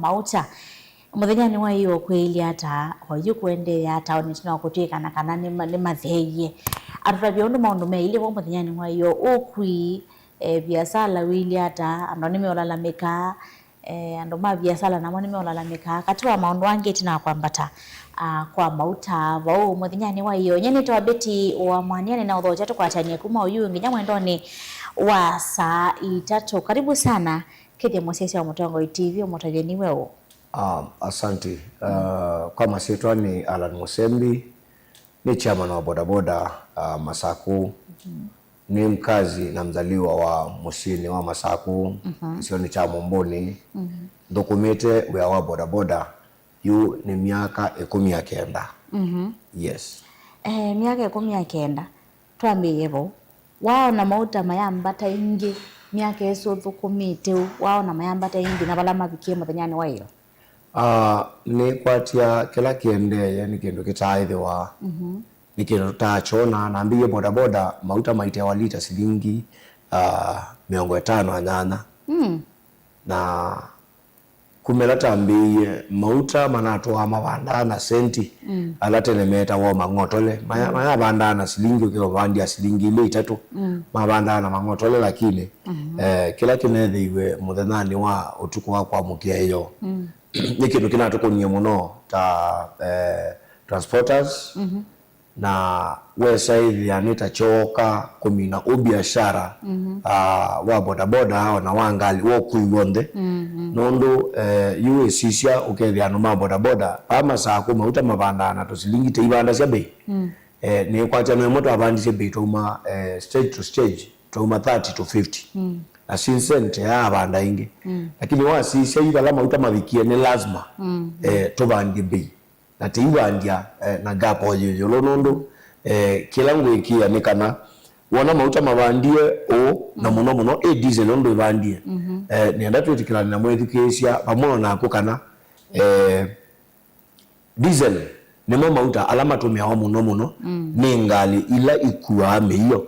mauta muthenya ni wa iyo kwili hata hoyu kwende ya tauni tino kutika na kana ni matheye arutavyo ndo maundu meili wo muthenya ni wa iyo okwi biasala wili hata ando nimeolalamika ando ma biasala namo nimeolalamika katiwa maundu wange tina kwambata kwa mauta wao muthenya ni wa iyo nyene to beti wa mwaniane na udhoja tukwatania kuma uyu nginya mwendoni wa saa 3 karibu sana kete Mosesi wa Mutongo TV umutajeni wewe. Asante. Kwa masitwa ni Alan Musembi, ni chairman wa bodaboda Masaku. Ni mkazi na mzaliwa wa Musini wa Masaku, sio ni cha Momboni. Dokumete wa bodaboda yu ni miaka 19. Yes. Miaka 19. Tuambie hivyo. Wao na mauta mayambata ingi miaka eso thukumite wao na mayambata ingi na balama bikie muthenya ni wa iyo. Ni kwatia kila kiende yani kindu kitaithiwa ni kindu tachona na mbiye bodaboda mauta maite wa lita shilingi 50 anyana na kumelata mbiye mauta manatwa mabanda na senti alatelemeta wa mangotole maya banda na shilingi ukiwa bandia shilingi 3 mabanda na mangotole lakini kila kinethiwe muthenya wa utuku wa kwa mukia iyo ni kindu kinatukunie muno ta transporters na wesaidi anita choka kumina ubiashara wa bodaboda na wangali wo kuigonde nondo USCCA ukethia no ma bodaboda ama saa ko mauta mabanda na to silingi te ibanda cia bei ni kwacha no moto abandi bei to ma stage to stage to ma 30 to 50 na sinsente ya abanda ingi lakini wa sisi ila la mauta mavikie ni lazima to bandi bei na tibandia na gapo yoyo nondo kila ngwikia ni kana wana mauta mabandie o na muno diesel ndo bandie ni ndatu tikila na mwethukesia pamoja na akukana diesel ni mauta alama tumia wa muno ni ngali ila ikua meiyo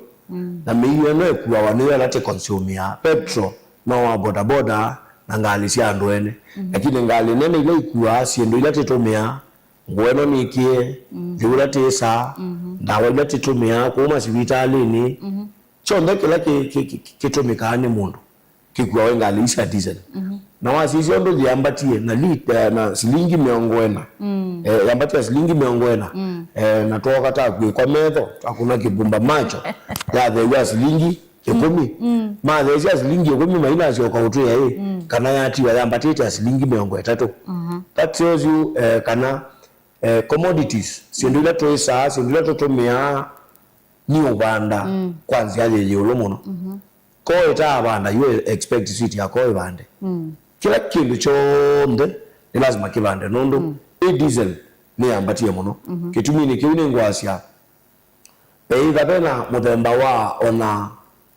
na meiyo no ikua wanyo late consumia petrol no wa bodaboda na ngali cia ndwene lakini ngali nene ila ikua siendo ila tetomea ngweno nikie yura tesa ndawa ila tetomea ko masibitali ni chonde kila kitomekane mundu kikua wengali isa diesel na wasisi ndo liambatie na lita na shilingi 40 yambatia shilingi 40 na toka ta kwa metho hakuna kibumba macho ya the shilingi 10 ma the shilingi 10 maina sio kwa utu ya kana yati yambatie ta shilingi 30 that shows you kana commodities sindula toisa sindula totomea ni ubanda kwanza yale yolo muno ko eta abanda you expect city yako ibande kila kindu chonde ni lazima kibande nondo diesel ni ambatie muno kitumini kiune ngwasia either bena muthemba wa ona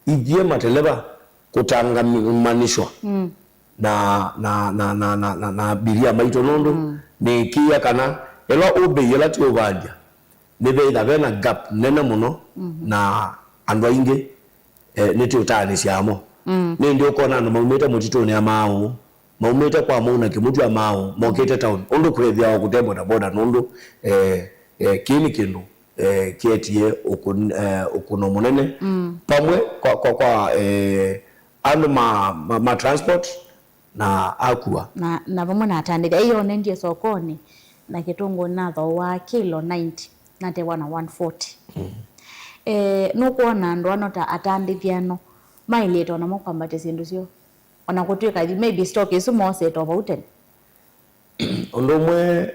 ithie mateleba kutanga manishwa na biria maito nondo ni kia kana elo obe yela ti obadia ni beitha bena gap nene muno na andwa inge ni ti utani siamo ni ndio kona na maumeta mutito ni amao maumeta kwa mauna kimutu amao mokete town ondo kurethia wa kutembo na boda nondo kini kindu kietie okuno munene pamwe kwa ando ma transport na akua na vamo na atandika iyo nendie sokoni na kitungu natho wa kilo 90 na te wana 140 no kuona ndo anota atandithiano maileto na mokwambate sindu cio ona kutuika maybe stock isu mose to bauten ondomwe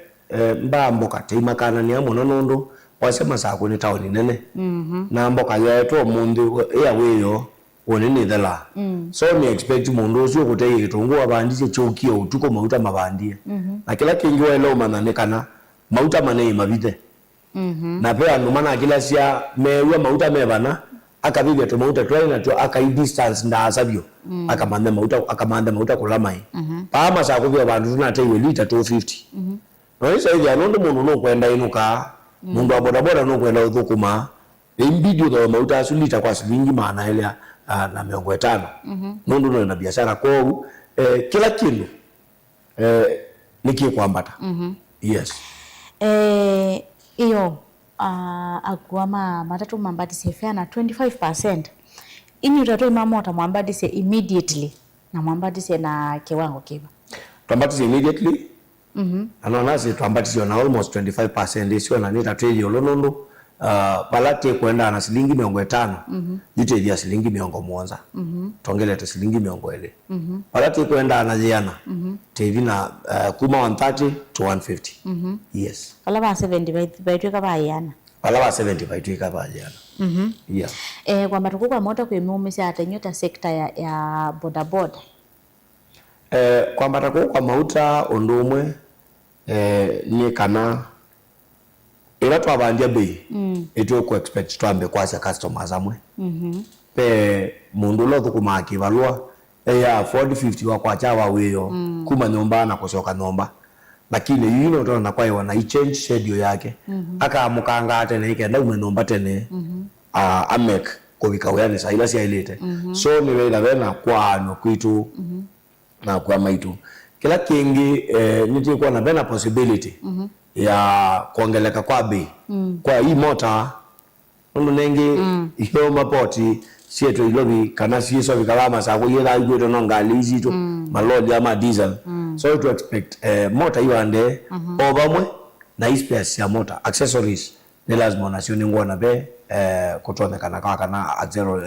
mbamboka teimakana ni amono nondo wasema sako ni town nene na mboka yeto mundu ya weyo onene thela so ni expect mundu ucio gutei gitungu abandise chokie utuko mauta mabandie na kila kingi wele umanane kana mauta manei mabite na pia ndo maana kila cia mewa mauta mebana akabiga to mauta twaina to akai distance nda asabyo akamanda mauta kulamai pama sako bya bandu na teiwe lita 250 no isa ya ndo mundu no kwenda inuka mundu wa bodaboda no kwenda uthukuma imbidio to mauta asulita kwa shilingi maana ile na 50 mundu no na biashara kwa kila kindu niki kwambata yes iyo akuama matatu mwambatise fana 25% ini utato imamota mwambatise immediately na mwambatise na kiwango kiba twambatise immediately anonasi twambatise na almost 25% isiyo na nita trade yolonondo palate kwenda na shilingi 50 jite ya shilingi 70 tongele to shilingi 70 palate kwenda na jana TV na kuma 130 to 150 yes palaba 70 baitweka bayana palaba 70 baitweka bayana yeah kwa matuko kwa mota kwemumisa atanyota sekta ya boda boda kwa matuko kwa mauta ondumwe ni kana ila twabandia bei etwe ku expect twambe kwasa customers amwe pe mundu lo thukuma kibalwa ya 40-50 wa kwacha wa wiyo kuma nyomba na kusoka nyomba lakini yino tona kwa iwa na change schedule yake aka mukanga tene ikenda umenomba tene amek kubika uyani sa ila si ilete so ni wela bena kwano kwitu na kwa maitu kila kingi nitikuwa na bena possibility ya kuongeleka kwa bei kwa hii mota ndo nengi hiyo mapoti sieto ilobi kana sieso bikalama sa ko yela igweto no ngalizi to malodi ama diesel so to expect mota hiyo ande obamwe na spares ya mota accessories ni lazima nasioni ngona be kutonekana kana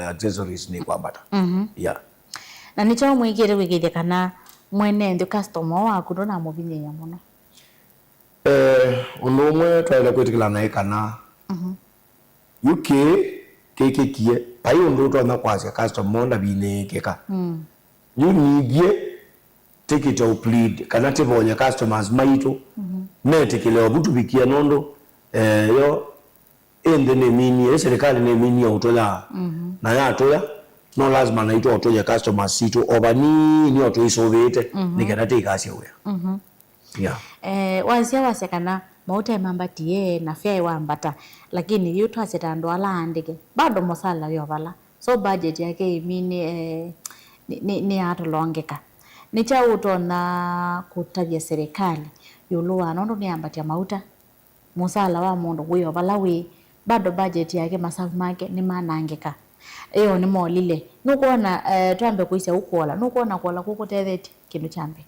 accessories ni kwambata yeah na nicho mwigire wigire kana mwene ndo customer wako ndo na mubinya muno unumwe twale kwetikila na kana UK kekekie payo ndo twana kwase customer nda binekeka yunigye ticket of plead kana tebonya customers maito netekele obutu bikia nondo yo ende ne mini serikali ne mini autola na ya atoya no lazima naito otoya customers sito obani ni otoisovete nikana tekasi oya yeah wansia wasekana mauta mambatie na fya wambata lakini yuto asetando ala andike bado mosala yobala so budget yake imini ni atolongeka nicha utona kutabia serikali yuluwa nondo ni ambatia mauta mosala wa mundu kuyo bala we bado budget yake masafu make ni manangeka eyo ni molile nukuona twambe kuisa ukola nukuona kola kukutetheti kindu chambe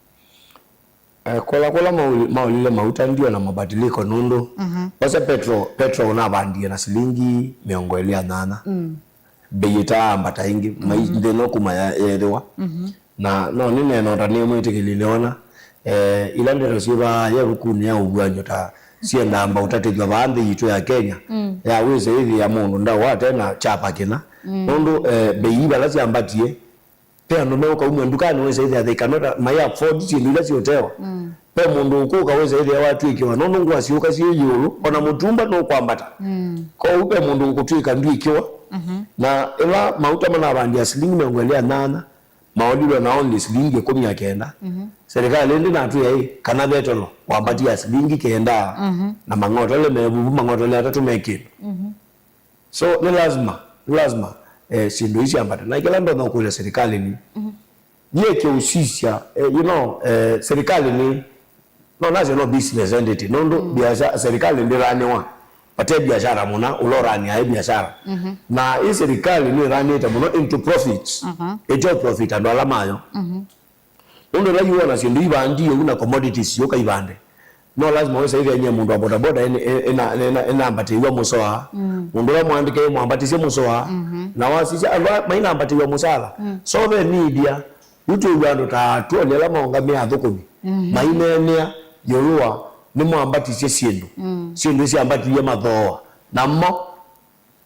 kola maulile mauta ndio na mabadiliko nundu basa petro unabandia na shilingi 800 beita ambata ingi mainde no kuma yerewa na no nine no ndani mwitikililiona ilandero siba yerukuni ya ugwanyota sienda amba utategwa bande yitu ya Kenya ya weze hivi ya mundu ndawa tena chapa kina nundu beiba lazi ambatie pe ndo ka umwe ndukani weze hivi they cannot my afford chindula chiotewa pe mundu ukuka weze hivi watu ikiwa nondo ngwa siuka si yulu ona mutumba no kwambata ko upe mundu ukutwika ndwikiwa na ila mauta mana bandia shilingi 800 maodilo na only shilingi 19 serikali ndi na tu yai kana betolo wabatia shilingi kenda na mangotole mebu mangotole atatu mekini so ni lazima sindo hizi ambata na kila ndo kule serikali ni yeke usisha serikali ni no national business entity nondo biashara serikali ndi ranewa pate biashara muna ulorani ya biashara na hii serikali ni rani ita muna into profits ejo profit ando alamayo nondo la yuwa na sindu ibandi una commodities yoka ibande no lazima wewe hivi yenye mundu wa boda boda ena ambate iwa musoa mundu la mwandike mwambatise musoa na wasisha alwa maina ambate iwa musala so be media YouTube ando ta tuone la maonga mia thukumi maina enia yoruwa ni mwambatise sindu sindu isi ambate ya madhoa na mo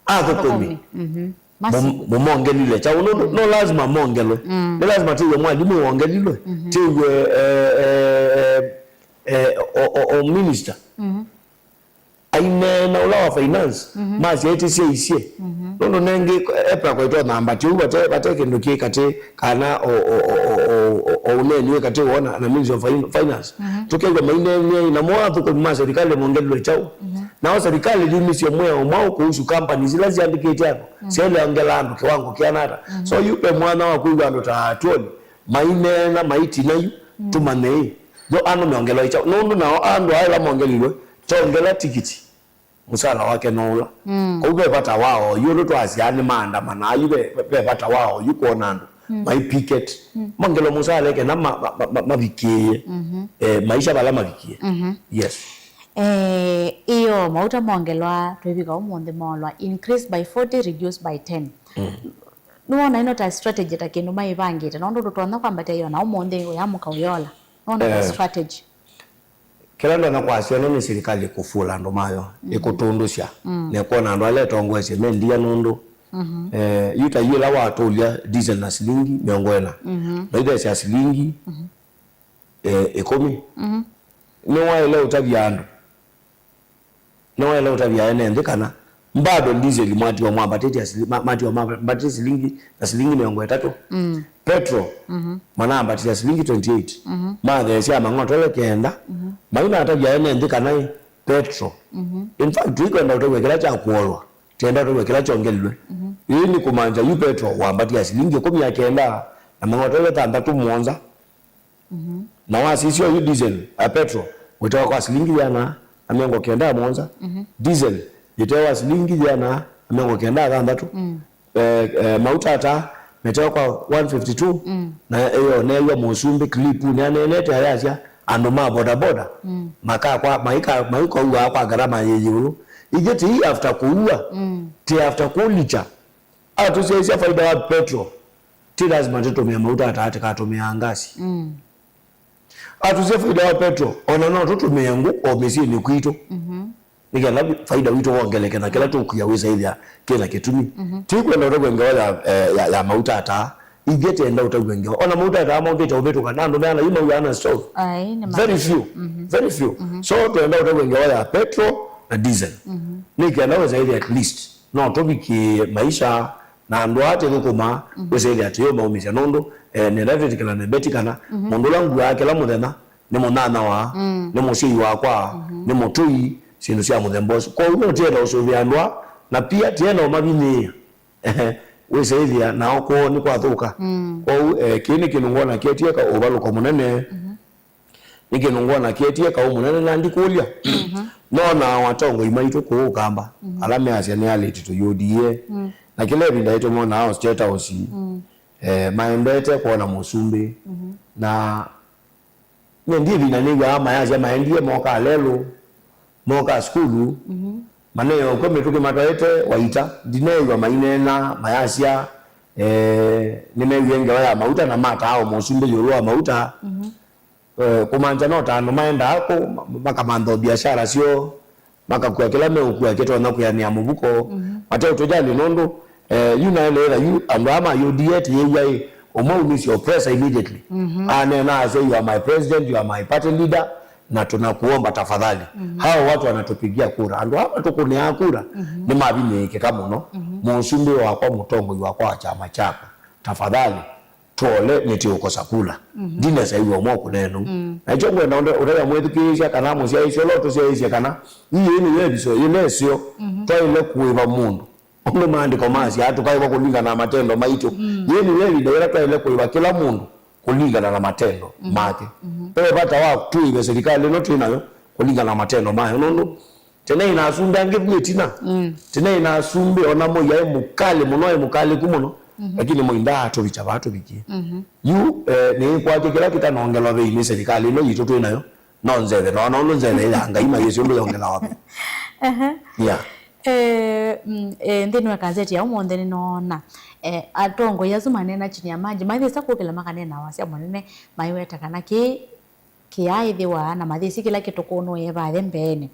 athukumi mumongelile cha no lazima mongelwe ni lazima tiwe mwajimu mongelile tiwe o minister aina na ulawa finance mazi eti sie nondo nenge epra kwa ito namba tiuba bateke ndukie kate kana o uneni kate wana na ministry of finance tukegwa maine na mwa kwa mwa serikali mongelwe chao na wa serikali limisi mwa mwao kuhusu companies lazi andikete hapo sele angelando kiwango kianata so yupe mwana wa kuiga ndo tatuoni maine na maiti nayo tumane do anu meongelo icha nundu nao andu aila mongelilwe chongela tikiti musala wake nola ko ube pata wao yulo twasiani maandamana ayube bepata wao yuko nando my picket mongelo musala ke na mavikie maisha bala mavikie yes iyo mauta mongelwa twibika umonde molwa increase by 40 reduce by 10 nuona ino ta strategy takino maivangite nondo totona kwamba iyo na umonde yamuka uyola nondo strategy kila ndo nakwasiana ni serikali kufula ndo mayo ikutundusha nekona ndo ale tongwese mendia nondo yuta yila watu ulia diesel na silingi miongwena baida ya silingi 10 niwa ile utavyando niwa ile utavyane ndikana mbado diesel mwati wa mwamba tete mati wa mwamba battery silingi na silingi miongwe 3 petrol manamba tia silingi 28 madhe sia mangotole kenda maina atavyane ndikana petrol in fact iko ndo towekela cha kuolwa tenda towekela chongelwe hii ni kumanja yu petrol wamba tia silingi 10 ya kenda na mangotole 3 muonza na wasisio yu diesel a petrol witawa kwa silingi jana amengo kenda muonza diesel yitawa silingi jana amengo kenda 3 mautata metawa kwa 152 na hiyo neyo musumbi clip nyanenete ayasia andoma boda boda maka kwa maiko uwa kwa garama yeyulu igeti hii after kuua ti after kulicha atusiaisia faida wa petrol ti lazima tutumia mautata hata katumia angasi atusia faida wa petrol ona no tutumia ngu obesi ni kwito nikala faida wito wongeleke na kila tukuyaweza ile kila kitumi tikwenda utagwengewa ya mautata igete enda utagwengewa ona mautata ama ungeta ubeto kanando na yima uyana stove very few so tuenda utagwengewa ya petrol na diesel nikala weza ile at least no tobiki maisha na ndo ate nukuma weza ile atiyo maumisha nondo ne david kala ne betikana mondo langu yake la muthena ni munana wa ni mushi wakwa ni mutui sindu cia muthemboso kwa uno tena usuviandwa na pia tena mabini wesaidia na oko ni kwathuka kwa kini kinungona ketie ka ubaluko munene nikinungona ketie ka munene na ndikulia no na watongo imaito ko kamba alame asia ni aliti to UDA na kile binda ito mona house state house maembete kuona musumbi na ndiye binaniga ama yaja maendie moka lelo moka skulu maneyo kwa metuke matwaete waita dineyo mainena mayasia nimeyenga ya mauta na mata au musumbi yoro mauta kumanja nota no maenda hako makamando biashara sio makakuya kila mekuya keto na kuyania mubuko mate utojali nondo yuna lera you amama you diet yeye omo miss your press immediately and say you are my president, you are my party leader na tunakuomba tafadhali hao watu wanatupigia kura ando hapa tukunia kura ni mabineke kama no musumbi wakwa mutongo wakwa chama chako tafadhali tole neti ukosa kula dine sa hiyo moko neno na hicho ngwenda uraya mwethikisha kana musia icio loto cia icio kana iyi ni yebiso ile sio toile kuiba mundu omwe maandiko masi atukaiwa kulingana na matendo maito yeni wewe ndio toile kuiba kila mundu kulingana na matendo make wewe pata wa tu ile serikali no tunayo kulingana na matendo mayo nono tena inasumbe angebuye tina tena inasumbe ona moya mukali munoye mukali kumuno lakini moinda atobicha batu biki you ni kwa kila kitanongela be ni serikali no yito tunayo nonzebe no nonzebe yanga ima yesu ndo yongela wapi yeah ndeni wa gazeti ya umonde ninaona atongo yazumanena chini ya maji mathi sakukela makanena wasia monene maiweta kana kiaithiwa na mathi sikila kitukuno yebathe mbene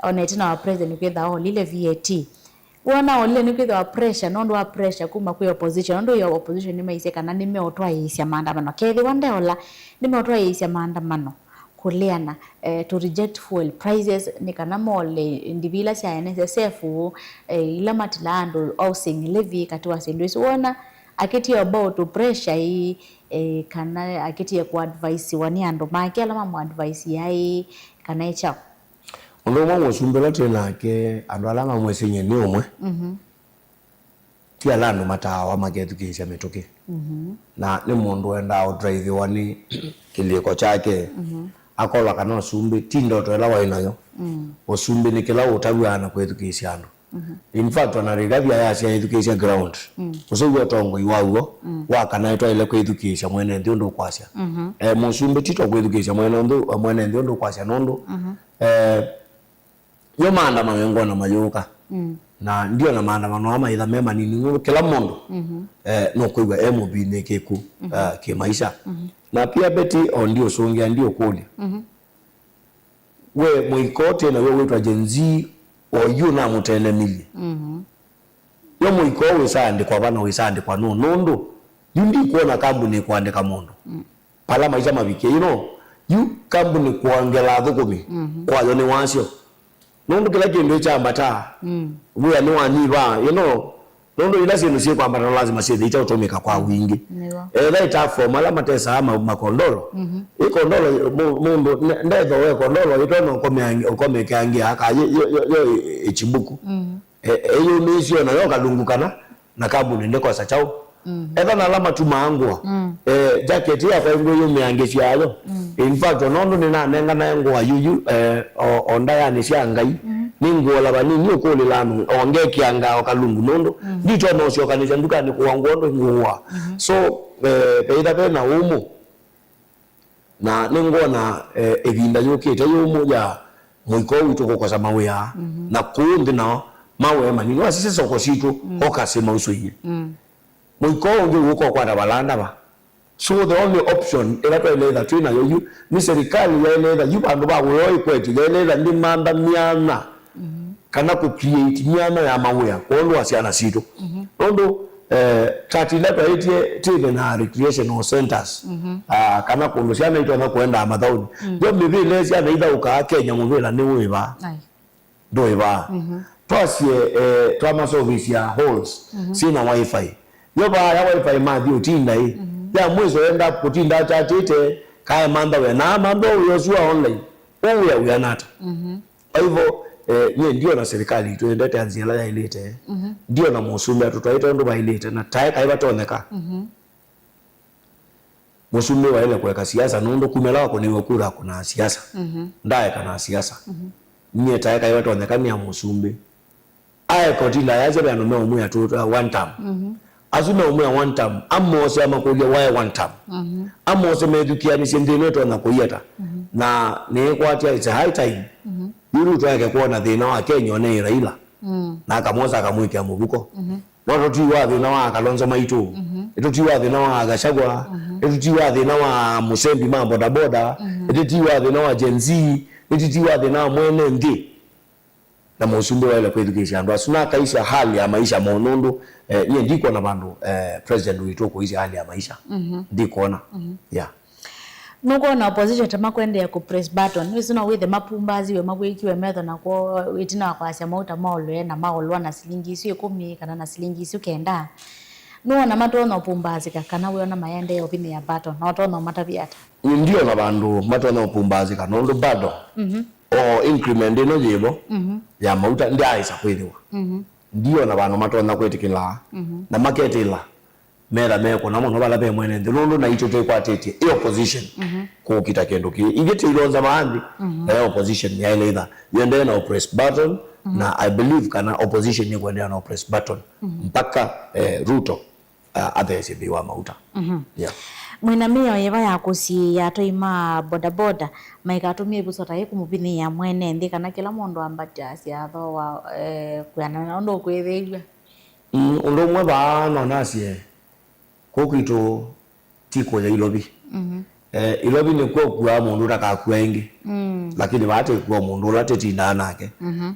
onetina wa president kwitha o lile VAT wona olile ni kwitha wa pressure nondo wa pressure kuma kwa opposition nondo ya opposition ni maise kana nimeotwa yisia maandamano kethi wandeola nimeotwa yisia maandamano kuliana to reject fuel prices nikana mole ndivila cia NSSF ila matilando housing levy katiwa sindwisi wona akiti about to pressure hii kana akiti ku advice wani ando make ala mamu advice yai kana icha ndo mwa musumbela tena ke ando ala mamu senye ni omwe ti ala ndo matawa magetu kisha metoke na ni mundu enda out drive wani kiliko chake akola kana sumbi tindo to ela wainayo osumbi ni kila utawana kwa education andu in fact wanarigabia ya cia education ground usugo tongo iwawo wa kana to ile kwa education mwene ndio ndo kwasya musumbi tito kwa education mwene ndio ndo kwasya nondo yo maandamano ngona mayuka na ndio na maandamano ama ila mema nini kila mundu no kuiga MOB nekeku ke maisha na pia beti ndio songia ndio kuli we muikote na wewe wetwa jenzi oyu na mutene mili yo muiko we sande kwa bana we sande kwa nondo yundi kuona kambuni kuandika mundu pala maisha mabike yu kambuni kuangela thukumi kwa yo ni wasio nondo kila kindu cha mbata we ani wani ba nondo ila sinu sie kwa mbata lazima sie ita utomeka kwa wingi that form ala matesa ama makondolo ikondolo mundu ndezo we kondolo itono ukome kangia aka yo ichibuku eyo misio na yo kalungukana na kabuni ndeko sa chao eka na alama tumaangwa jacket ya kwa ngo yo miangesia ayo in fact nondo ni na nenga na ngo ayuyu onda ya ni siangai ningo la bani ni ko le lanu ongeki anga okalungu nondo ndito no sio kanisa ndukani kwa ngondo nguwa so peida pena umu na ningona evinda yokete yomu ya muiko utoko kwa samawe ya na kundi na mawe mani no asise soko situ okasema usuyi muiko ndio uko kwa balanda ba so the only option elato eleza twina yoyu ni serikali ya eleza yubandu ba woyo kwetu eleza ndi manda miana kana ku create nyama ya mawea kondo asiana sito kondo tati leto etie tide na recreational centers kana kondo siana ito na kwenda amadhauni yo bibi lezi ana ida uka Kenya muvela ni wiba do iba twasie twama service ya halls sina wifi yo ba ya wifi ma dio tinda hii ya mwezo enda kutinda tatite kaya manda we na mando yosua online uya nata kwa hivyo nye ndio na serikali tuendete anzia ya ilete ndio na musumbi tutwaita ndo ba ilete na tae kaiba toneka musumbi wa ile kuweka siasa nondo kumela wako ni wakura kuna siasa ndaye kana siasa nye tae kaiba toneka ni ya musumbi aya kotila yaje bano me omuya tu one time azuna omuya one time amose amakulia wae one time amose medukia ni sindino to na kuyeta na ne kwatia it's a high time yuru twake kuona thina wa Kenya ne Raila na akamoza akamwika mubuko watu tiwa thina wa Kalonzo Maitu tiwa thina wa Gachagua tiwa thina wa Musembi mambo da boda tiwa thina wa Gen Z tiwa thina wa mwene ndi na musumbi wa ile kwa education ndo asuna kaisha hali ya maisha monondo yeye ndiko na bandu president witoko hizi hali ya maisha ndiko na yeah nuko na opposition tamakwende ku press button wisino with the mapumbazi we magwekiwe metho na ko witina kwa cia mauta maolwe na maolwa na silingi icio 10 kana na silingi icio 9 nuona matona opumbazi kana we ona mayende opini ya button na otona matabiata ndio na bandu matona opumbazi kana ndo bado o increment ino jibo ya mauta ndi aisa kwithiwa ndio na bandu matona kwetikila na marketila mera meko na mono bala be mwene ndono na icho te kwatete e opposition ko kitakendo ki igete ilonza maandi na opposition ya ile yende na press button na I believe kana opposition ni kwenda na press button mpaka Ruto athese biwa mauta yeah mwina meyo yeba ya kusi ya toima boda boda maikatumie busota yeku mubini ya mwene ndi kana kila mundu ambatia cia tho kuyana ndo kwethegwa ndo mwe ba no nasie kokito tiko ya ilobi ilobi ni kwa mundu takakua ingi lakini bate kwa mundu latetinda nake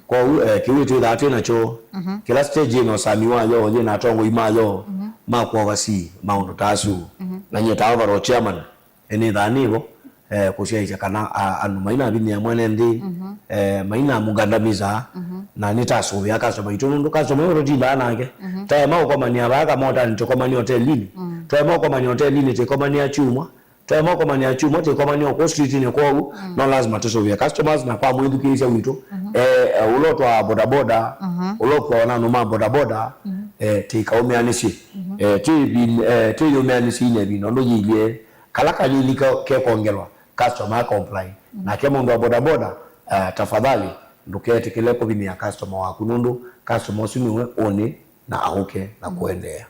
kwa kiwito that na cho kila stage no samiwa yo nye na tongo imayo makwa wasi maundu tasu na nyeta overall chairman eni dhanibo kushia kana anu maina bini ya mwene ndi maina mugandamiza na nitaso ya kaso baitondo kaso mero dinda nake taema kwa mani abaka mota nitokoma ni hotel lini taema kwa mani hotel lini tekoma ni achuma taema kwa mani achuma tekoma ni ko street ni kwa no lazima tuso ya customers na kwa mwindu kisa wito ulotwa boda boda ulotwa na no boda boda tikaomeanisi tuyomeanisi ne bino ndo yile kala kalili ke kongelwa customer comply na kama ndo boda boda tafadhali ndukete kile ko bini ya customer waku nundu customer usiniwe one na ahuke na kuendea.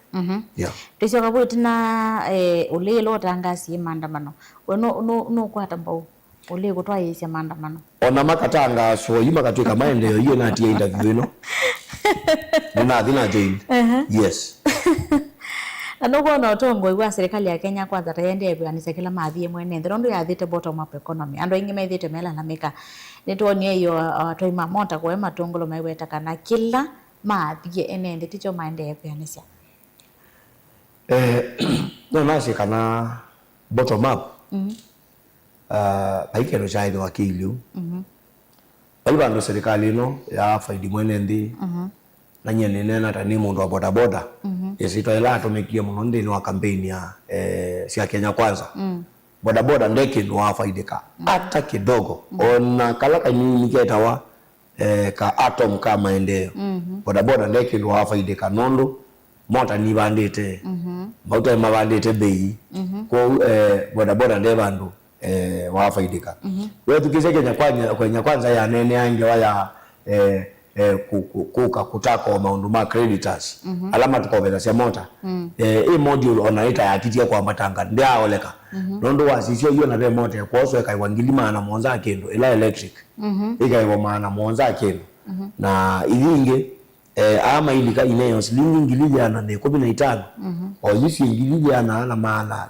Yeah. Tisho kaburi tina ule lo tangasi maandamano. No kwata mbao. Ule kutwa yesi maandamano. Ona makatanga so yima katweka maendeleo hiyo na tia interview ino. Nina adina join. Yes. Anogo na otongo iwa serikali ya Kenya kwanza tayende byanise kila mathie mwene ndondo ya thite bottom up economy ando ingi methite mela na meka nitwonie hiyo atoi mamota kwa matongolo maiweta kana kila mathie enende ticho maende byanisia no nasi kana bottom up baikero chaido wakiliu baibando serikali no ya faidi mwene ndi na nyene nena tani mundu wa boda boda yesito ela atomekia muno ndini wa kampeni ya sia Kenya Kwanza boda boda ndeke ndo wafaidika hata kidogo ona kalaka nyinyi ketawa ka atom ka maendeleo boda boda ndeke ndo wafaidika nondo mota ni bandete mota mabandete bei ko boda boda nde bandu wafaidika wewe tukize Kenya Kwanza ya nene yange waya kuka kutako maundu ma creditors alama tukovela sia mota hii module onaita yakitia kwa matanga ndia oleka nondo wasisio hiyo na be mota kwaso ekaiwangilima na monza kendo ila electric ikaiwa maana monza kendo na ilinge ama ilika ineyo silingi ngiliana ne 15 o yisi ngiliana na maana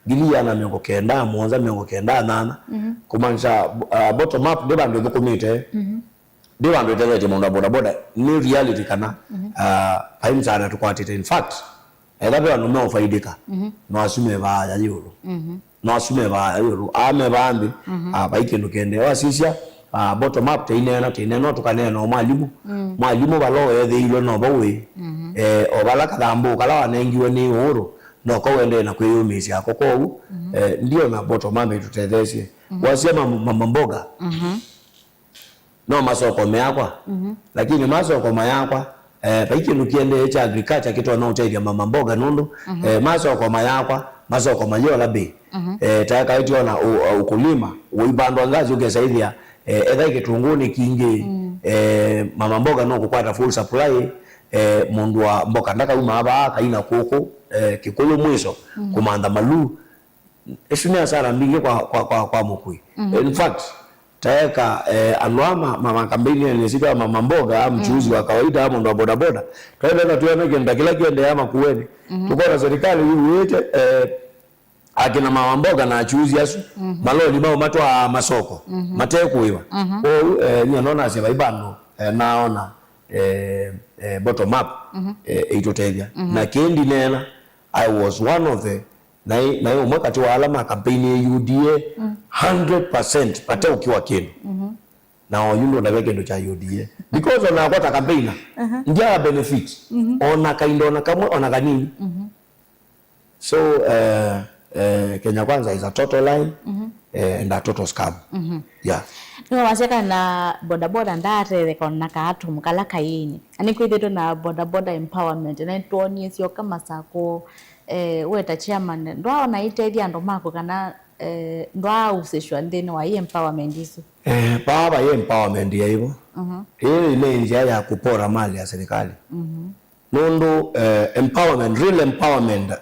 ngiliana miongo kenda monza miongo kenda nana kumanisha bottom up deba ndo komite diwa ndo tete mundu boda boda ni reality kana paimsana tukwatite in fact elabe wanu faidika no asume ba ya yuru no asume ba ya yuru ame bambi baike ndukende wasisha bottom up tine no tukane no mwalimu balo ethe ilo no bawe obala kadambo kala wanengiwe ni uhuru no ko wende na kwiyumisia kokou ndio na bottom up tutethesie wasema mama mboga no masoko meakwa lakini masoko mayakwa baiki nukiende cha agriculture kitu na utaidia mama mboga nundu masoko mayakwa masoko mayola be taka ito na ukulima uibandwa ngazi ugesaidia edha kitunguni kingi mama mboga no kukwata full supply mundu wa mboka ndaka uma aba kaina koko kikulu mwiso kumanda malu eshunia sana mbinge kwa mukui in fact taeka alwama mama kampeni ni siku ya mama mboga mchuuzi wa kawaida ama ndo wa boda boda tuenda tuone kenda kila kiende ama kuweni tuko na serikali hii yote akina mama mboga na achuuzi asu maloli bao matwa masoko mateku hiwa kwa ni naona sema ibano naona bottom up itoteja na kendi nena I was one of the na hiyo mwaka wa alama kampeni ya UDA 100% pata ukiwa kenu na oyundo na weke ndo cha UDA because ona kwa kampeni ndia benefit ona kaindo na kamwe ona kanini so Kenya Kwanza is a total lie and a total scam yeah no waseka na boda boda ndate kona ka atu mukala kaini ani kwithito na boda boda empowerment na tuonie sio kama sako weta chairman ndo na itedia ndo mako kana ndo usishwa ndene wa empowerment isu baba empowerment ya hivyo hii ni njia ya kupora mali ya serikali nondo empowerment real empowerment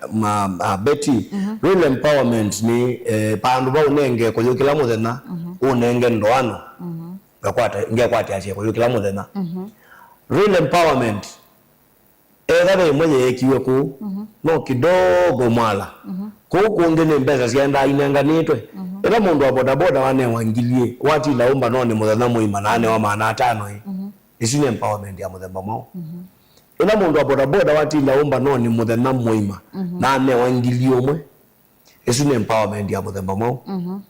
beti real empowerment ni pandu ba unenge ko yukila muthena unenge ndoano ngakwata ache ko yukila muthena real empowerment erabe mwenye yekiwe ku no kidogo mwala kuku ngene mbeza zienda inanganitwe era mundu wa boda boda wane wangilie wati laomba none muthena muima nane wa maana 5 isine empowerment ya muthemba mao ila mundu wa boda boda wati laomba none muthena muima nane wangilie umwe isine empowerment ya muthemba mao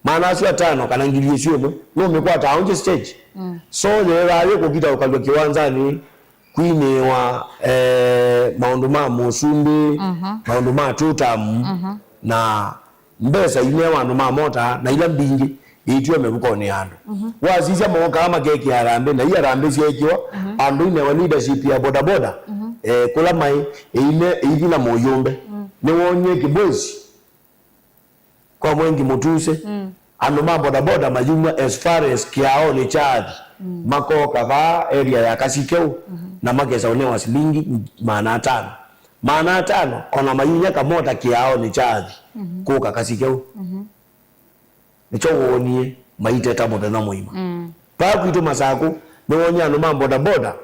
maana asio 5 kana ngilie sio umwe no mekwata on stage so lera yo kukita ukalwa kiwanzani kwine wa maundu ma musumbi maundu ma tutamu na mbesa ine wandu ma mota na ila mbingi itwe mebukoni andu wazisha moka ama keki harambe na iya rambe siekiwa andu ine wa leadership ya boda boda kula mai ine ivina moyombe ni wonye kibozi kwa mwengi mutuse andu ma boda boda mayuma as far as kiao ni chathi makoka va area ya Kasikeu na mageza unewa shilingi 500 ona mayunya kamota kiao ni chathi kuka Kasikeu nicho wonie maiteta muthenya muima pa kwitu Masaku ni wonya andu ma boda boda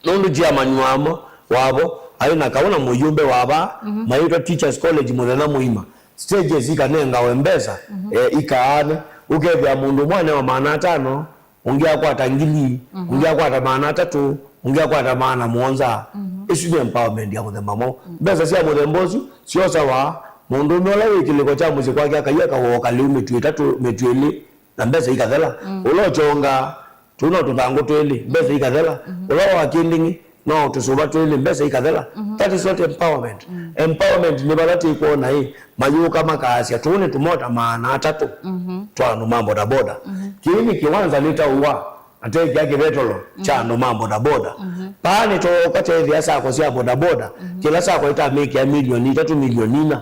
nundu jia manyuamo wabo aina kaona muyumbe waba maitwa Teachers College muthenya muima stages ikanenga wembesa ikaane ukethia mundu mwane wa 500 ungia kwata ngili ungia kwata 300 ungia kwata 700 isu ni empowerment ya muthemamo mbesa cia muthembozu cio sawa mundu nola wikiliko cha muzi kwake akaiya woka liu mitu 3 mitu 2 na mbesa ikathela ulochonga tuno tutango twili mbesa ikathela ulo wakindingi no tusuba twili mbesa ikathela that is not empowerment. Empowerment ni balati kuona hii mayuka makasi tuone tumota 300 twanu mambo da boda kini kiwanza lita uwa ateki yake vetolo chano mambo da boda pani to kate vya sako sia boda boda kila sako ita make ya milioni 3 milioni na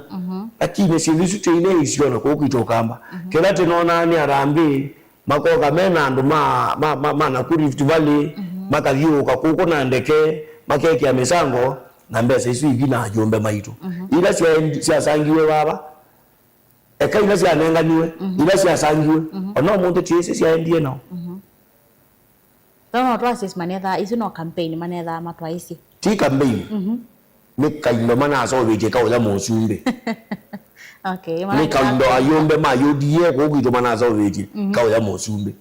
lakini silisu tene isiona kokitoka kamba kila tinona ni arambi makoka mena andu ma na kuri Rift Valley makavyuka kuko na ndeke makeke ya misango na mbesa isu hivi na jombe maitu ila sia sangiwe baba eka ila sia nenganiwe ila sia sangiwe ono muntu tiese sia endie no no twasis manetha isu no campaign manetha matwaisi ti campaign ni kaindo mana so beje ka oya musumbe okay ni kaindo ayombe ma yodie ko gwito mana so beje ka oya musumbe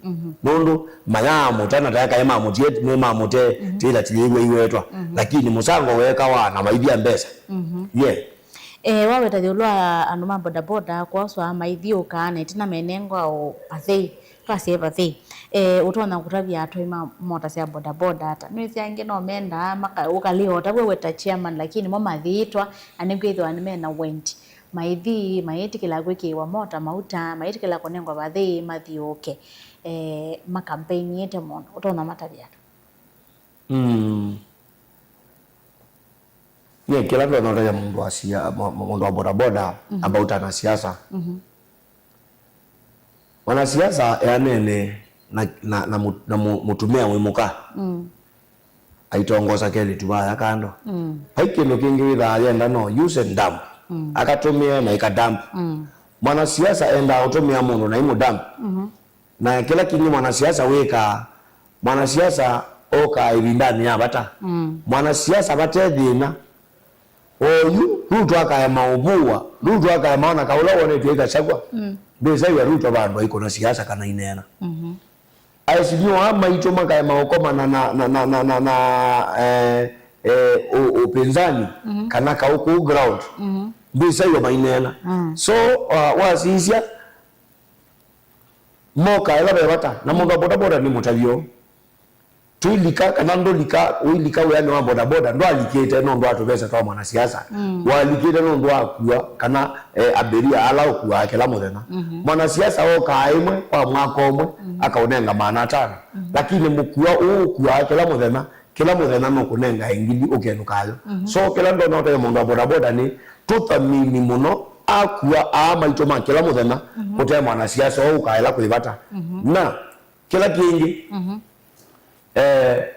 nondo mayamo tana taka ema mutie ne mamote tila tiyewe iwetwa lakini musango weka wana maibia mbesa waweta thiulwa andu ma boda boda kwaswa maithio kana itina menengo au pathei twase pathei utona kutabia atoi mota cia boda boda ata ni ciange no menda maka ukalio tabwe weta chairman lakini mo mathitwa anigwithwa ni mena went maithi maitikila gwikiwa mota mauta maitikila konengwa pathei mathioke ma campaign yete mono utona matabia ni kila ndo ndo ya mundu asia mundu wa boda boda about na siasa wana siasa ya nene na mutumia mwimuka aitongoza keli tubaya kando haikino kingi witha yenda no use and dump akatumia na ikadump mwana siasa enda utumia mundu na imu dump na kila kinyi mwana siasa weka mwana siasa oka ibindani ya bata mwana siasa batethina oyu ruto akaya maubua ruto akaya maona kaula wone tuweka chagwa beza ya ruto bandu iko na siasa kana inena aisinyo ama ito makaya maokoma na upinzani kana ka uko ground beza ya mainena so wasisia moka ela bebata na mundu boda boda ni mutavyo tulika kana ndo lika ulika we ando boda boda ndo alikete no ndo atobesa twa mwana siasa walikete no ndo akua kana aberia ala okua akela muthena mwana siasa oka imwe kwa mwaka omwe akaonenga 500 lakini mukua okua akela muthena kila muthena no kunenga ingili okenukayo so kila ndo no te mundu boda boda ni tuthamini muno akua ama itoma kila muthena kote mwana siasa oka ela kuibata na kila kingi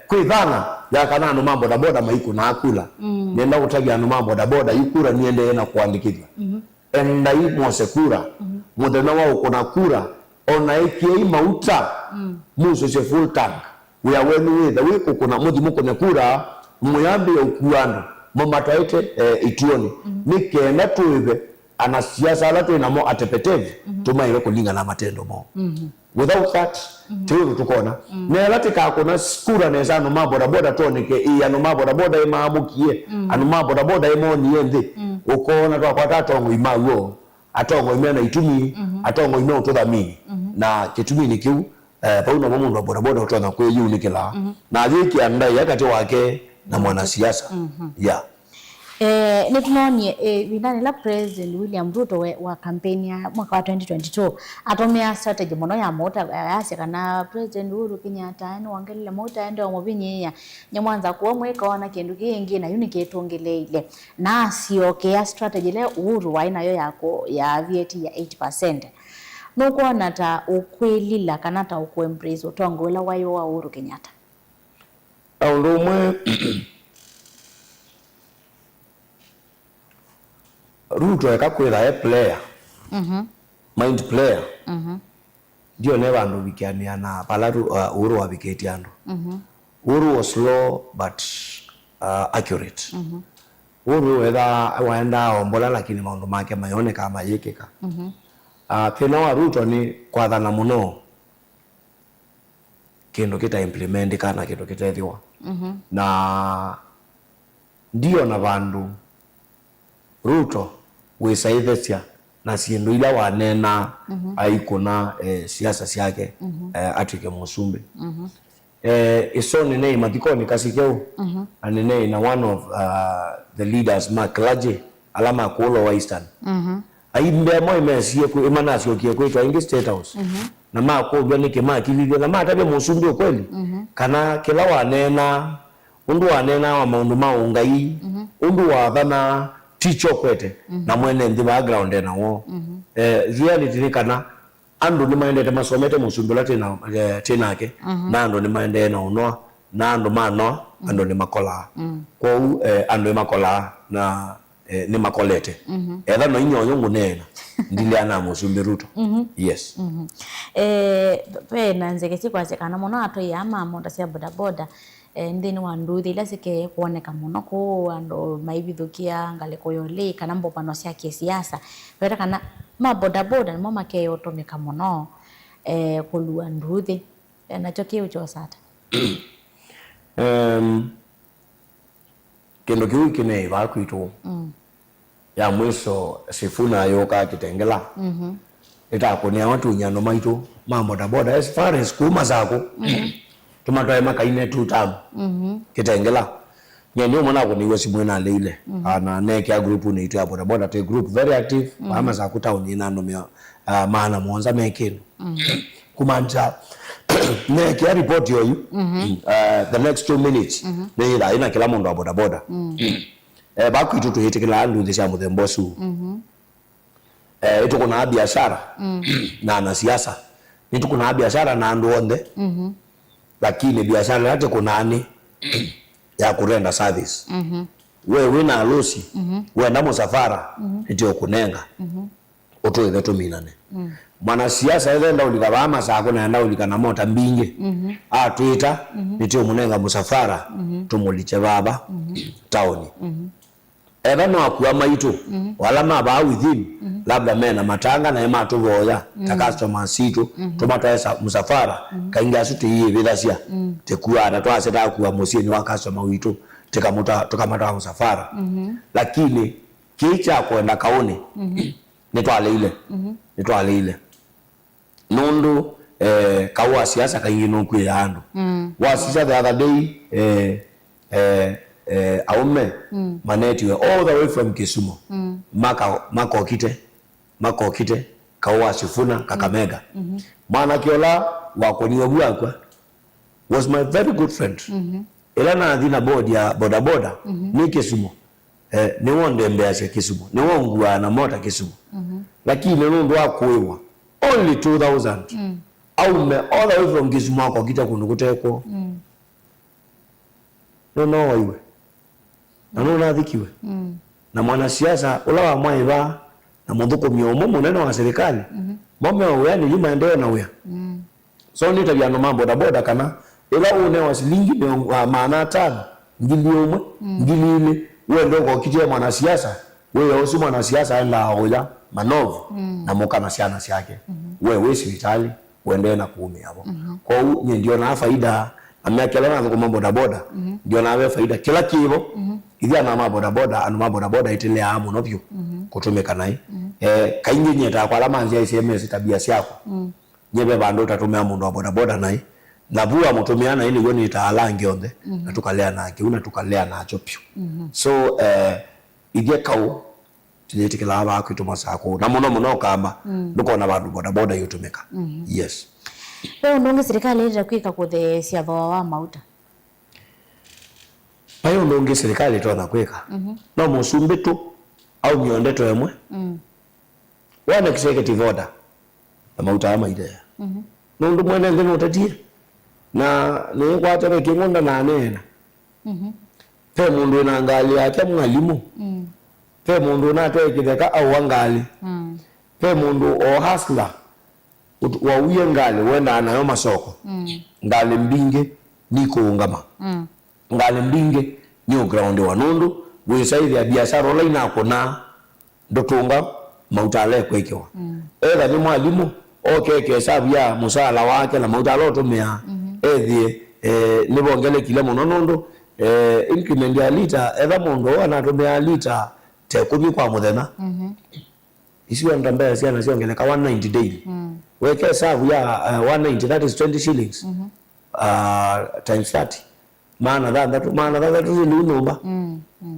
kwithana ya kana no mambo da boda maiku na akula nenda kutagia no mambo da boda ikura niende na kuandikithwa enda imo sekura muthena wa ukona kura ona ikie mauta muso se full tank we are when we the week ukona muthi mukone kura muyambe ukuando mama twaite ituoni nikenda tuive ana siasa la tu inamo atepeteve tumaire kulinga na matendo mo without that tuwe tukona nela tikakona skura neza no maboda boda toneke no maboda boda imamukie anu maboda boda imoni yende ukona twakwata tongo imawo atongo imena itumi atongo ino tuthamini na kitumini kiu pauno mundu boda boda utona kwe yunikila na thiki andai yakati wake na mwana siasa nitunonie winani la President William Ruto wa campaign ya mwaka wa 2022 atomea strategy mono ya mota yase kana President Uhuru Kenyatta no wangelele mota ende omubinya nyamwanza kuomwe kaona kindu kingi na yuni ketongeleile na sioke ya strategy le Uhuru wa inayo yako ya VAT ya 8%. no kuona ta ukwilila kana ta ukuembrace utongo ula wayo wa Uhuru Kenyatta Aundu mwe Ruto ekakwira player mind player ndio ne bandu bikiania na palatu Uhuru wabiketi andu Uhuru was slow but accurate Uhuru waenda ombola lakini maundu make mayoneka mayikika thina wa Ruto ni kwathana muno kindu kita implement kana kindu kitethiwa na ndio na bandu Ruto wisaithesya na sindu ila wanena aikuna siasa siake atike musumbi isoni nei mathikoni kasikeu anene na one of the leaders Maklaje alama kulo wa Eastern aimbe moyo mesie ku imana siokie kwitwa ingi State House na makobya nike makilile na matabe musumbi kweli kana kila wanena undu wanena wa maundu maungai undu wa thana ticho kwete na mwene ndi background na wo reality ni kana andu ni maendete masomete musumbula tena yake na andu ni maendete na unoa na andu mano andu ni makola kwa andu ni makola na ni makolete etha no inyonyo munena ndile ana musumbi Ruto yes pe nanzeke kwa kana muno ato ya mama ndasia boda boda ndini wanduthi ila sike kuoneka muno ko ando maibithukia ngaliko yole kana mbopano cia kisiasa wera kana maboda boda ni mama ke yotomeka muno kulua nduthi nacho kiu chosata kendo kiu kine ba kwitu ya mwiso Sifuna yoka Kitengela itakonia watu nyano maitu maboda boda as far as kuma zako tumatoe makaine tutam Kitengela nyenye mwana ko niwe simwena leile ana nekia group ni itu ya boda boda te group very active mama za kutauni ina no maana muanza mekeno kumanja nekia report yo the next 2 minutes neira ina kila mundu wa boda boda baku itu tuhitikila andu ndisha muthembosu itu kuna biashara na na siasa itu kuna biashara na andu onde lakini biashara yake kuna ani ya kurenda service wewe na alosi wewe na musafara ndio kunenga oto ile tuminane mwana siasa ile ndio ulikabama saa kuna ndio ulikana mota mbinge twita ndio munenga musafara tumuliche baba taoni eba no akuwa maitu wala maba within labda mena matanga na ema tuvoya ta customer situ tumatesa musafara kainga suti hii bidasia tekuwa atatwase ta kuwa musini wa customer witu tukamata musafara lakini kicha kwenda kaone nitwale ile nundu kawa siasa kaingino ku yandu wasisa the other day aume maneti all the way from Kisumu mako kite kawa Sifuna Kakamega mana kiola wakoniwa bwakwa was my very good friend ila na dhina board ya boda boda ni Kisumu ni wonde mbeashe Kisumu ni wongwa na mota Kisumu lakini nundu akwewa only 2000 aume all the way from Kisumu ako kita kunukuteko no iwe na nathikiwe na mwanasiasa ula wa mwaiba na muthuko miomo munene wa serikali mome wa ni yuma ndio na uya so ni tabia no mambo da boda kana ila une wa silingi maana tano ngili umwe ngili ile wewe ndio kwa kitia mwanasiasa wewe usi mwanasiasa enda oya manovu na mokana siana yake wewe sivitali uendelee na kuumi hapo kwa hiyo ndio na faida amekelana na mambo da boda ndio na faida kila kibo ithia na maboda boda anu maboda boda itile amu no byo kutumika nai kaingi nyeta kwa alama nzia SMS tabia yako nyebe bando tatumia mundu wa boda boda nai na bua mutumiana ili goni italange onde na tukalea na kiuna tukalea na chopyo so ithia kau tiletikila aba kwituma sako na muno kamba nduko na bandu boda boda yutumika yes leo ndonge serikali ile kwika kuthe siatho wa mauta payo ndonge serikali tona kwika no musumbitu au miondeto emwe wana executive order na mauta maite nundu mwene ngene utatie na ni kwata ke kingonda na nena pe mundu na ngali yake mwalimu pe mundu na twekitheka au ngali pe mundu o hustler wa uye ngali wenda nayo masoko ngali mbinge niko ungama ngali mbinge ni ground wa nundu gwisaithia biashara ola inakona ndotunga mautale kwekewa etha ni mwalimu okeke sabia musala wake na mautalo tumia ethie ni bongele kile muno nundu increment ya lita etha mundu anatumia lita te 10 kwa muthenya isiyo ndambea sia na siongeleka 190 daily weke sabu ya 190 that is 20 shillings times 30 maana that is ni numba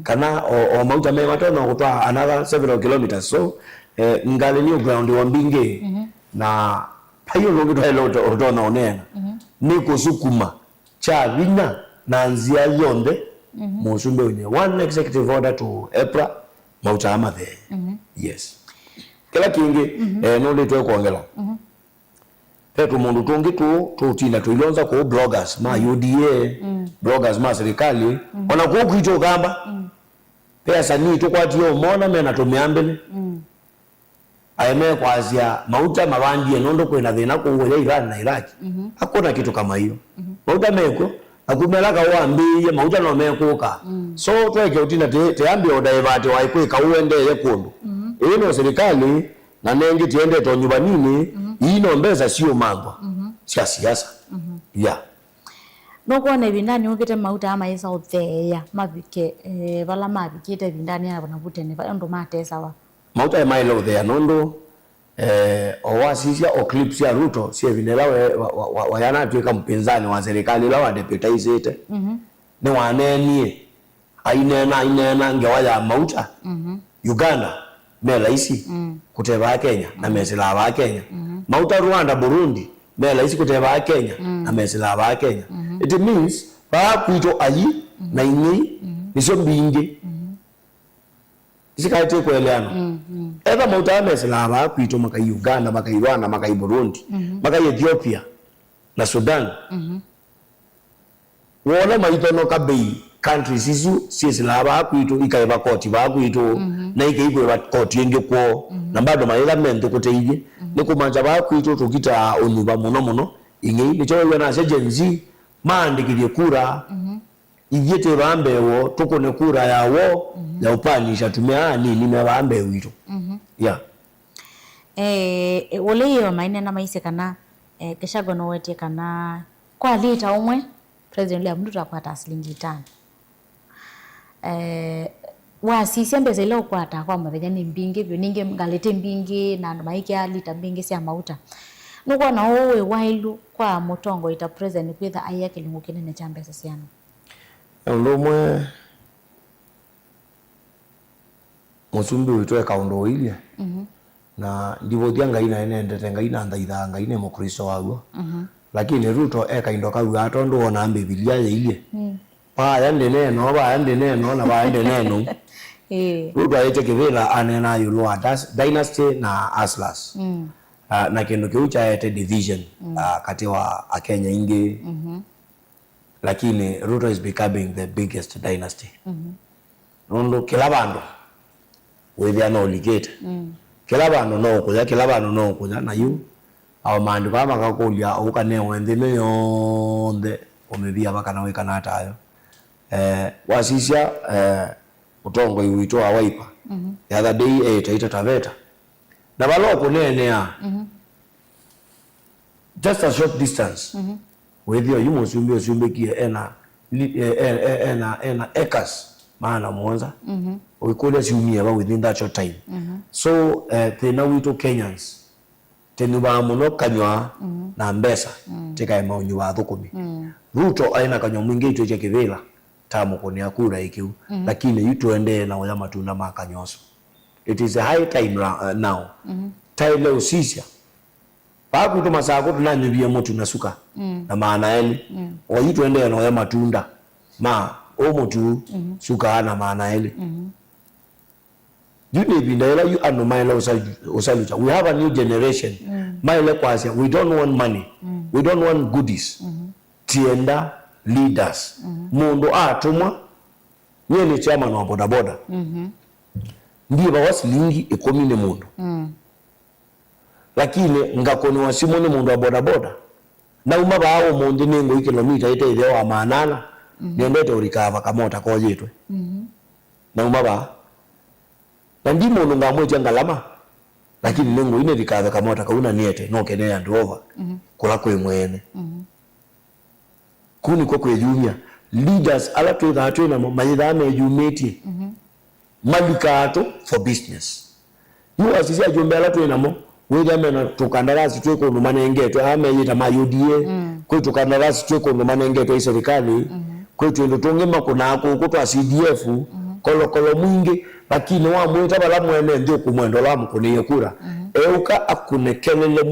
kana o mauta me matano kutwa another several kilometers so ngali ni ground wa mbinge na payo longi to hello to na onena ni kusukuma cha vina na nzia yonde musumbe wenye one executive order to EPRA mauta amathe yes kila kingi no litwe kuongela petu mundu tungi tu tina tuilonza ko bloggers ma UDA bloggers ma serikali ona ko kuito gamba pesa ni to kwatio mona mena tumiambele aime kwazia mauta mabandi nondo kwena thina kungwele Iran na Iraq hakuna kitu kama hiyo mauta meko akumelaka waambie mauta no mekuka so tweke utina te ambi odaivate waikwika uende yekundu ino serikali na nengi tiende to nyumba nini ino mbeza sio mangwa sia siasa ya noko na bindani ukite mauta ama isa utheya mabike bala mabikite bindani aba nabutene ba ndo matesa wa mauta emailo there nondo owasisia eclipse ya Ruto sie vinela wayana tuika mpinzani wa serikali la wadeputaizete ni wanenie ainena ngewaya mauta Uganda mela isi kuteba Kenya na mesela ba Kenya mauta Rwanda Burundi mela isi kuteba Kenya na mesela ba Kenya it means ba kuito ayi na ini niso bingi isikaite kueleano eba mauta mesela ba kuito maka Uganda maka Rwanda maka Burundi maka Ethiopia na Sudan wona maito no kabei countries isu sisila ba kuito ikaiba koti ba kuito na ikaigwe ba koti yenge ko na bado mayigamento kuteije ni kumanja ba kuito tukita onyuba muno ingi nicho na agency maandikirie kura igete bambewo tukone kura yawo ya upanisha tumia nini mebambe wito yeah oleyo maine na maise kana keshago no wete kana kwa lita umwe president ya mtu takwata shilingi 5 wasisi mbeze leo kwata kwa mabenya ni mbinge byo ninge ngalete mbinge na maiki ya lita mbinge sia mauta nuko na owe wailu kwa motongo ita president kwitha ayake lingukene ne chambe sasiano ndomwe musumbi witwe kaundo ile na ndivyo thianga ina enendete ngai na ndaitha ngai ne mukristo waguo lakini Ruto indo kau atondo ona Biblia ile pa yande neno ba yande neno na ba yande neno Ruto aite kivila anena yulo dynasty na Aslas na kendo kiucha yete division kati wa Kenya ingi lakini Ruto is becoming the biggest dynasty nondo kila bando wewe no ligate kila bando no kuja na yu au mandu kama kakulia ukane wende yonde omebia bakana weka natayo wasisia utongo yuito wa Wiper the other day taita Taveta na baloko nenea just a short distance with you musumbe kie ena acres maana Mwanza ukole siumia ba within that short time so tena wito Kenyans tenuba muno kanywa na mbesa tika maunyu wa thukumi Ruto aina kanywa mwingi itoje kivila tamu konia kura ikiu lakini yutuende na waya matunda makanyoso it is a high time now time usisia pa kutuma sako tunanyubia moto nasuka na maana eli o yutuende na waya matunda ma o motu suka na maana eli you nebindela you anu maila usalucha. We have a new generation. Maile kwasya, we don't want money. We don't want goodies. Tienda leaders. Mundu atumwa nye ni chairman wa bodaboda. Ndiye bawasilingi ekomine mundu. Lakini ngakoni wasimoni mundu wa bodaboda. Na umaba hao mundu nengo kilomita ite ideo wa maanana. Niendete urikava kamota kwa jitwe. Na umaba na ndi mundu ngamweja ngalama. Lakini nengo ine rikava kamota kauna niete no kene and over. Kula kwe mwene. Kuni kwa kwe jumia. Leaders ala tuweka hatu na mayidhame yumeti. Malikato for business. Yu asisi ya jumbe ala tuweka na wega na tukandarasi tuweko numane engeto ame yita ma UDA kwa tukandarasi tuweko numane engeto hii serikali kwa tuendotongema kuna ako kutu wa CDF kolo mwingi lakini wa mwita bala mwene ndio kumwendo lamu kune yekura euka akune kelele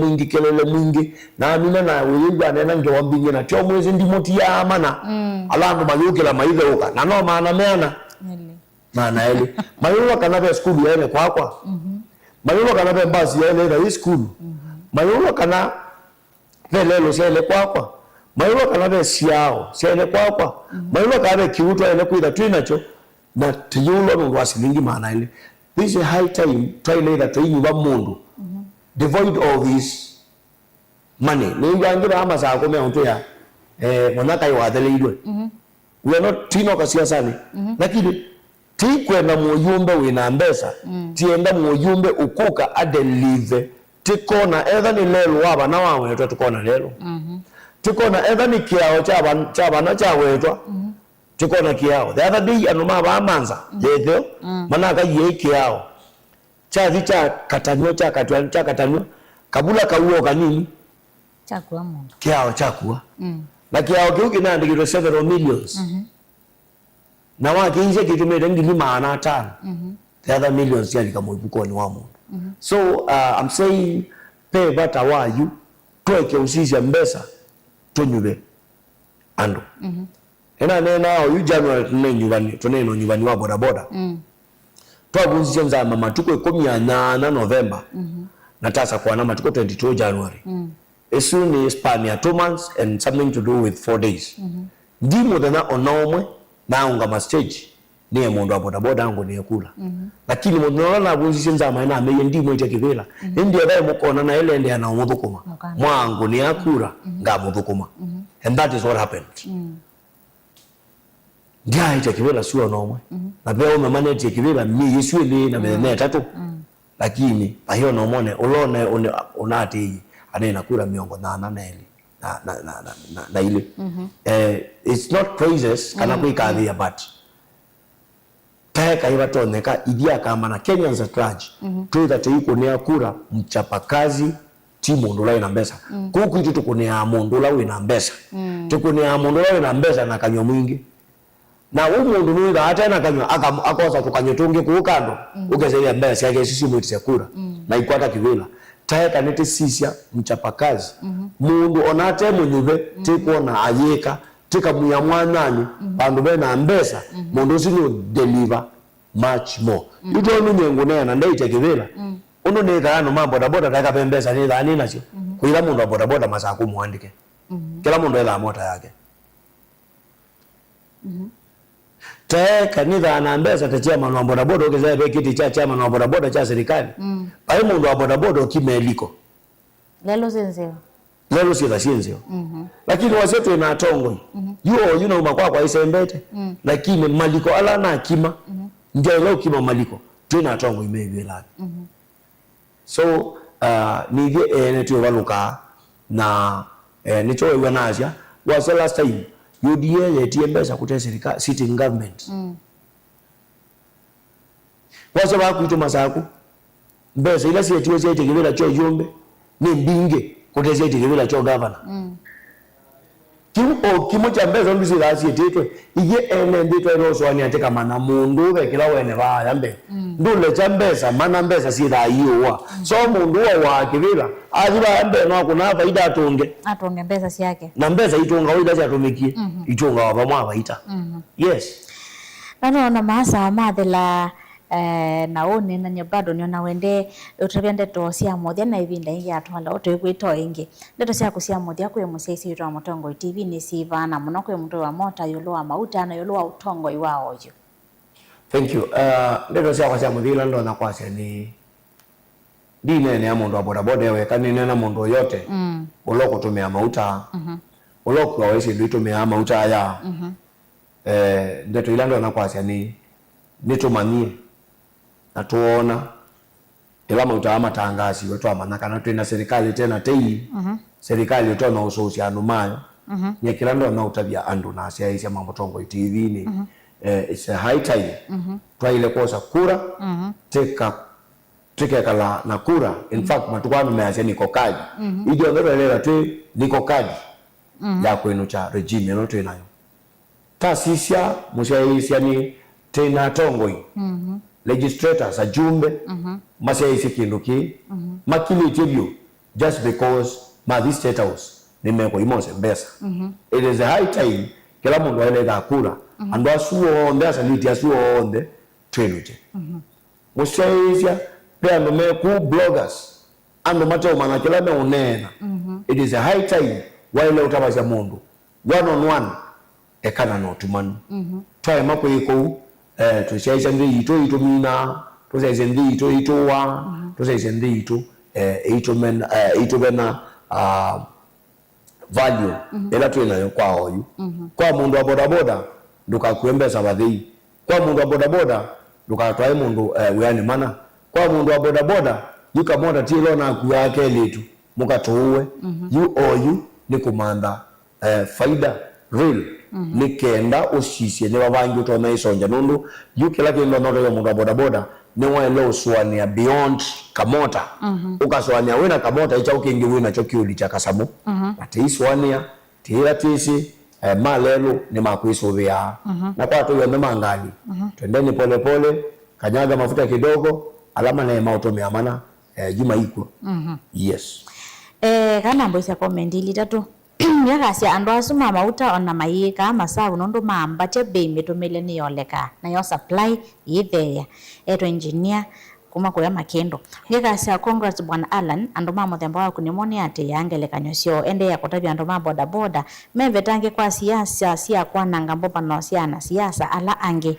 mwingi na amina na uyiga nena nge wambingi na tio mwezi ndi moti ya amana alandu mayuke la maidhe uka na no maana meana maana eli mayuwa kanabe skulu ya ele kwa mayuwa kanabe mbasi ya ele hii skulu mayuwa kana velelo ya ele kwa mayuwa kanabe siao ya ele kwa mayuwa kanabe kiutu ya ele kuidha tuinacho na tiyulo nwasilingi maana ele. This is a high time try later to inyuba mundu devoid of this money ni yangira ama saa kome onto ya monaka iwadele idwe we are not tino kasiasani lakini tikwenda muyumbe wina mbesa tienda muyumbe ukuka adelive tikona either ni lelo waba na wawe tukona lelo tikona either ni kiao chaba na chawetwa tikona kiao the other day anuma ba manza yetho manaka yeke yao chazi cha katanyo kabula kauo kanini chakua mundu kiao chakua na kiao kiuki nandikitwe several millions na wakiinje kitumete ngili maana tano the other millions yali kama ipukoni wa mundu so I'm saying pay bata wayu tweke usisha mbesa tunyube ando ena nena yu January tuneno nyumbani wa boda boda twabunzije nzama matuko 18 November natasa kwa na matuko 22 January esuni span ya 2 months and something to do with 4 days ndimo dana onomwe naunga ma stage niye mundu wa boda boda ngo niye kula lakini mundu nona abunzije nzama ena ameye ndimo ite kivela ndiye dai mukona na ele ndi ana umuthukuma mwangu ni akura nga muthukuma and that is what happened ndia ite kivela suo nomwe na beo memaneti kivela mi Yesu ile na bene tatu lakini ahiyo nomone ulone unati anena kula miongo na ile na ile it's not praises kana kuikadhia but teka iwatoneka idia kama na Kenyans at large tuitha teiko ne akura mchapakazi timu ndula ina mbesa kuku itu tukunea mondula wina mbesa tukunea mondula wina mbesa na kanyo mwingi na umundu mwingi hata na kanyo akosa tukanyotunge kuukando ukezelia mbesa yake sisi mwitise kura na ikwata kivila teka nete sisia mchapakazi mundu onate munyube tikuona ayeka tika muya mwanani bandu bena mbesa mundu sinu deliver much more ito nyengo nena ndaite kivila uno neka ano mambo da boda taka pembesa ni dhani nacho kuila mundu wa boda boda masaku muandike kila mundu ela mota yake teka ni dhana mbesa tachia manu wa boda boda ukezea kiti cha manu wa boda boda cha serikali pai mundu wa boda boda kimeliko lelo senzeo lelo sila senzeo lakini wasetu ina atongo yuo yuna umakwa kwa isembete lakini maliko ala na akima ndio leo kima maliko tuna atongo imewe lake so nige netu waluka na nicho iwanazia was the last time UDA yetie mbesa kute serikali sitting government wasa ba kuito masaku mbesa ila siye tiwe siye tekevela cho yombe ni mbinge kute siye tekevela cho governor kimo cha mbesa mbisi la siye tetwe ige ene nditwe roso wani ateka mana mundu kila wene ba yambe ndule cha mbesa mana mbesa si la yiwa so mundu wa kivila aziba yambe no kuna faida atonge mbesa si yake na mbesa itonga wida cha tumikie itonga wa mwa baita yes nano na masa amathela na one na nyabado niona wende utavya ndeto cia mothia na ivinda ingi atwala utwigwito ingi ndeto cia kucia mothia kwi musesi witwa Mutongo TV ni sivana muno kwi muntu wa mota yulu wa mauta na yulu wa utongo iwao yo. Thank you. Ndeto cia kwa cia muthila ndo na kwa cia ni dine ya mundu wa bodaboda we kanine na mundu yote uloko tumia mauta uloko wawezi nditumia mauta ya ndeto ila ndo na kwa cia ni nitumanie na tuona ila mauta amatangazi wetu amanaka na twina serikali tena tei serikali yetu na uhusiano mayo ni kila ndo na utabia andu na cia mambo Mutongo TV ni it's a high time twaile kosa kura teka kala na kura in fact matukano meacha niko kaji idio ndolela tu niko kaji ya kwenu cha regime no twenayo tasisia mushaisia ni tena tongoi legislators ajumbe mashaisi kinduki makili tibio just because ma state house nimeko imose mbesa it is a high time kila mundu aile kura ando asuo onde asaliti asuo onde twenuche mushaisia pia ndo meku bloggers ando mateo mana kila me unena it is a high time wale utabaza mundu one on one ekana no tumanu twae mako iko tushaisha ndi ito mina tushaisha ndi ito wa tushaisha ndi ito bena value ela tuenayo kwa hoyu kwa mundu wa bodaboda nduka kuembesa bathii kwa mundu wa bodaboda nduka twae mundu weani mana kwa mundu wa bodaboda yuka moda tilo na kuyake letu mukatuwe you ni kumanda faida real ni kenda oshisie ne babangi utona isonja nundu yukila kendo noto ya mundu wa bodaboda ni wale uswania beyond kamota ukaswania wena kamota icha ukingi wina chokiuli cha kasamu ati iswania tira tisi malelo ni makuisovea na kwa tu yende mangali twendeni pole pole kanyaga mafuta kidogo alama na mautomea mana juma iko yes kana mboisa comment litatu yakasya andu asuma mauta ona mayika masabu nondo mamba che bei metomele ni yoleka na yo supply yitheya eto engineer kuma kwa makendo yakasya congrats bwana Alan andu mama themba wa kunimoni ate yangelekanyo sio ende ya kotabya andu ma boda boda meve tange kwa siasa sia kwa nanga mbopa no siana siasa ala ange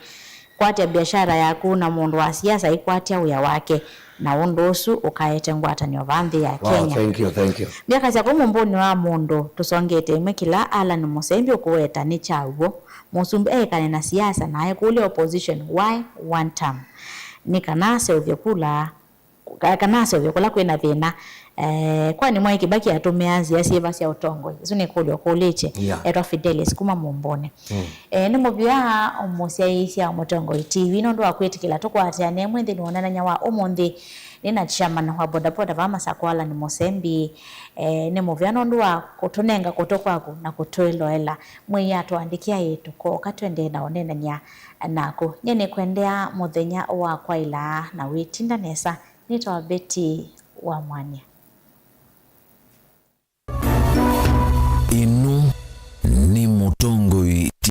kwatia biashara yaku na mundu wa siasa ikwatia uya wake na undosu ukaete ngwatanio vanthi ya Kenya. Wow, thank you. Biaka cia kumumboni wa mundu tusongete imwe kila Alan Musembi ukuweta ni chawo musumbi ekane na siasa na kule opposition why one term ni kanase uvyakula kwena thina kwani mwa Kibaki atumeanzia sieva cia utongo izo ni kulio kuliche etwa Fidelis kuma mumbone ni muvya omusiaisia Mutongo TV no ndo akwetikila tukwatia nemwe nthi nonana nyawa omonthi nina chairman wa bodaboda va Masakwala ni Musembi ni muvya no ndo kutunenga kutokwaku na kutoeloela mwe yatwandikia yetu ko katwende na onena nya nako nyene kwendea muthenya wa kwaila na witinda nesa nitwa Betty wa Mwanya.